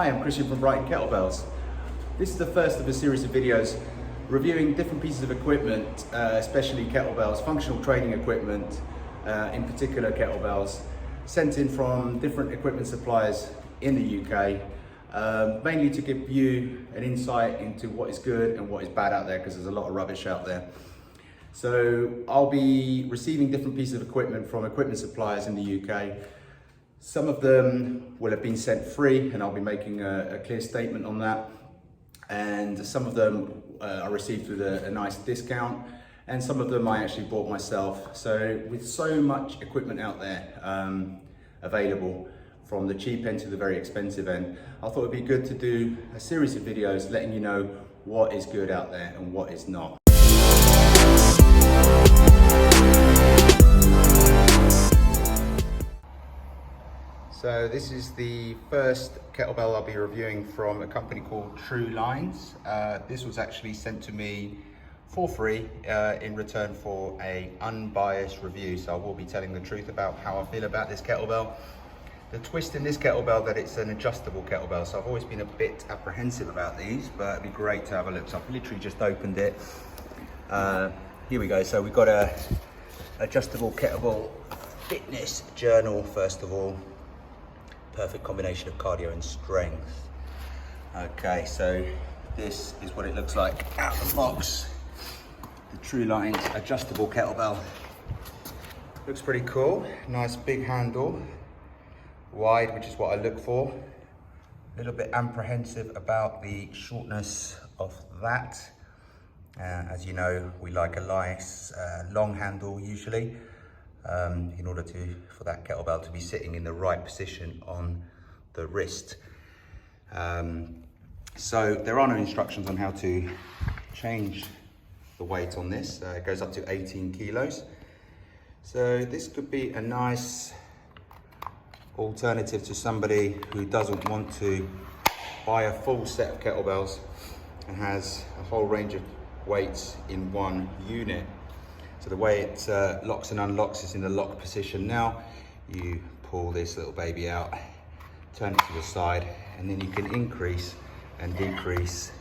Hi, I'm Christian from Brighton Kettlebells. This is the first of a series of videos reviewing different pieces of equipment, especially kettlebells, functional training equipment, in particular kettlebells, sent in from different equipment suppliers in the UK, mainly to give you an insight into what is good and what is bad out there, because there's a lot of rubbish out there. So I'll be receiving different pieces of equipment from equipment suppliers in the UK. Some of them will have been sent free, and I'll be making a clear statement on that. And some of them I received with a nice discount, and some of them I actually bought myself. So with so much equipment out there available, from the cheap end to the very expensive end, I thought it'd be good to do a series of videos letting you know what is good out there and what is not. So this is the first kettlebell I'll be reviewing from a company called TruLines. This was actually sent to me for free in return for an unbiased review. So I will be telling the truth about how I feel about this kettlebell. The twist in this kettlebell that it's an adjustable kettlebell. So I've always been a bit apprehensive about these, but it'd be great to have a look. So I've literally just opened it. Here we go. So we've got a adjustable kettlebell fitness journal first of all. Perfect combination of cardio and strength. Okay, so this is what it looks like out of the box. The TruLines Adjustable Kettlebell. Looks pretty cool. Nice big handle, wide, which is what I look for. A little bit apprehensive about the shortness of that. As you know, we like a nice long handle usually. In order for that kettlebell to be sitting in the right position on the wrist. So there are no instructions on how to change the weight on this. It goes up to 18 kilos. So this could be a nice alternative to somebody who doesn't want to buy a full set of kettlebells and has a whole range of weights in one unit. So the way it locks and unlocks is in the lock position now. You pull this little baby out, turn it to the side, and then you can increase and decrease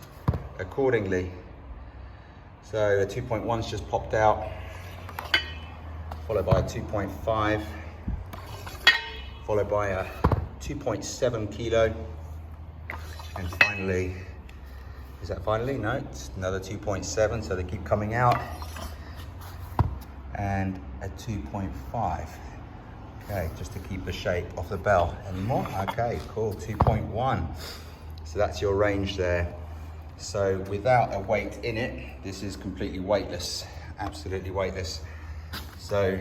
accordingly. So a 2.1's just popped out, followed by a 2.5, followed by a 2.7 kilo, and finally, is that finally? No, it's another 2.7, so they keep coming out. And a 2.5. Okay, just to keep the shape of the bell. Any more? Okay, cool, 2.1. So that's your range there. So without a weight in it, this is completely weightless, absolutely weightless. So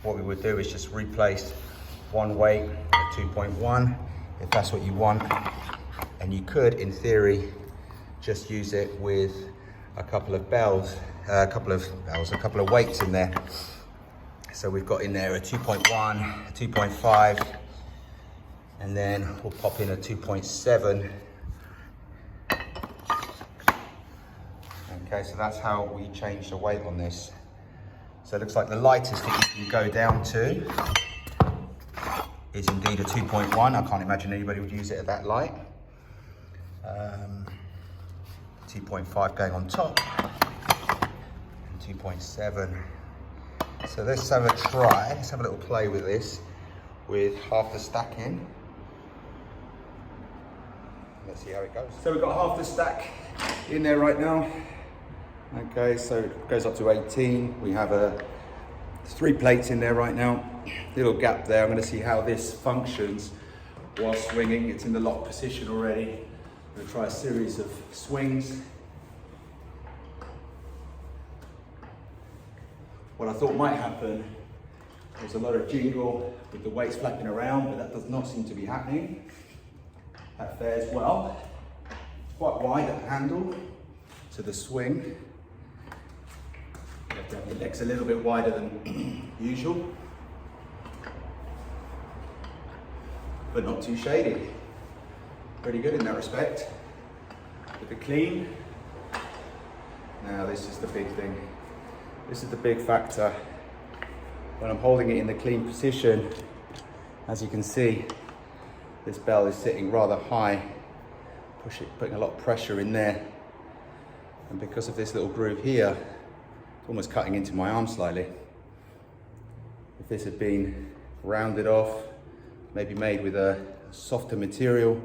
what we would do is just replace one weight at 2.1, if that's what you want. And you could, in theory, just use it with a couple of bells, a couple of weights in there. So we've got in there a 2.1, a 2.5, and then we'll pop in a 2.7. Okay, so that's how we change the weight on this. So it looks like the lightest that you can go down to is indeed a 2.1. I can't imagine anybody would use it at that light. 2.5 going on top. 2.7. So let's have a try, let's have a little play with this, with half the stack in. Let's see how it goes. So we've got half the stack in there right now. Okay, so it goes up to 18. We have 3 plates in there right now. Little gap there. I'm going to see how this functions while swinging. It's in the lock position already. I'm going to try a series of swings. What I thought might happen was a lot of jingle with the weights flapping around, but that does not seem to be happening. That fares well. It's quite wide at the handle to the swing. You have to have the legs a little bit wider than usual, but not too shady. Pretty good in that respect. With the clean. Now this is the big thing. This is the big factor. When I'm holding it in the clean position, as you can see, this bell is sitting rather high putting a lot of pressure in there. And because of this little groove here, it's almost cutting into my arm slightly. If this had been rounded off, maybe made with a softer material,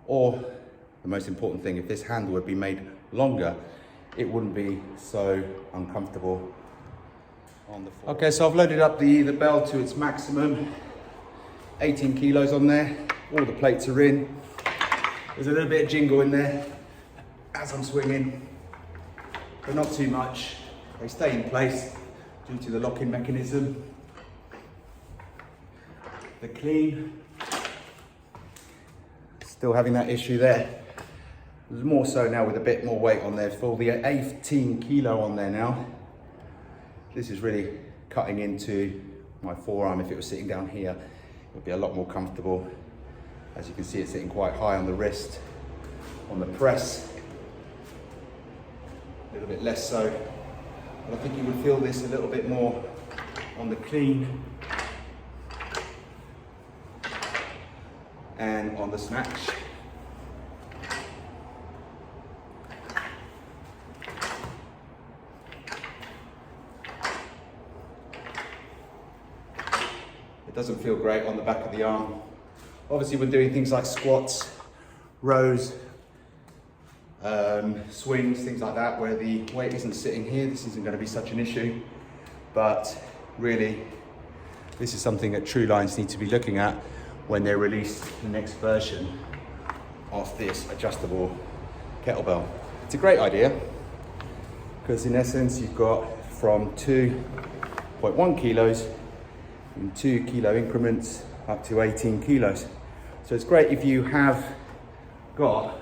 or the most important thing, if this handle had been made longer, it wouldn't be so uncomfortable on the floor. Okay, so I've loaded up the bell to its maximum, 18 kilos on there, all the plates are in. There's a little bit of jingle in there as I'm swinging, but not too much. They stay in place due to the locking mechanism. The clean, still having that issue there. There's more so now with a bit more weight on there. For the 18 kilo on there now, this is really cutting into my forearm. If it was sitting down here, it would be a lot more comfortable. As you can see, it's sitting quite high on the wrist. On the press, a little bit less so. But I think you would feel this a little bit more on the clean and on the snatch. It doesn't feel great on the back of the arm. Obviously, when doing things like squats, rows, swings, things like that, where the weight isn't sitting here, this isn't going to be such an issue. But really, this is something that TruLines need to be looking at when they release the next version of this adjustable kettlebell. It's a great idea, because in essence, you've got from 2.1 kilos in 2 kilo increments up to 18 kilos. So it's great if you have got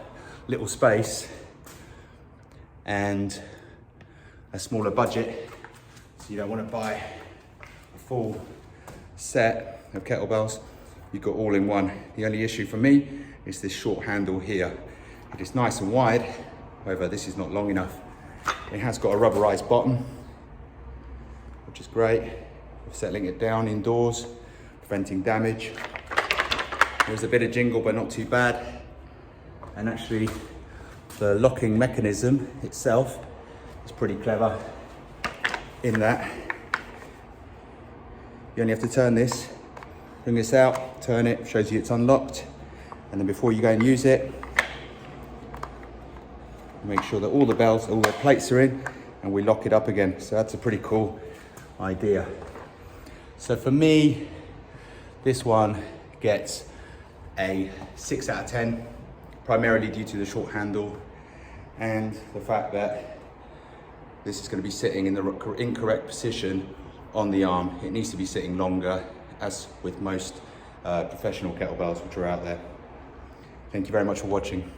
little space and a smaller budget, so you don't want to buy a full set of kettlebells. You've got all in one. The only issue for me is this short handle here. It is nice and wide, however this is not long enough. It has got a rubberized bottom, which is great for settling it down indoors, preventing damage. There's a bit of jingle, but not too bad. And actually, the locking mechanism itself is pretty clever in that you only have to turn this, bring this out, turn it, shows you it's unlocked. And then before you go and use it, make sure that all the bells, all the plates are in, and we lock it up again. So that's a pretty cool idea. So for me, this one gets a 6 out of 10, primarily due to the short handle and the fact that this is going to be sitting in the incorrect position on the arm. It needs to be sitting longer, as with most professional kettlebells which are out there. Thank you very much for watching.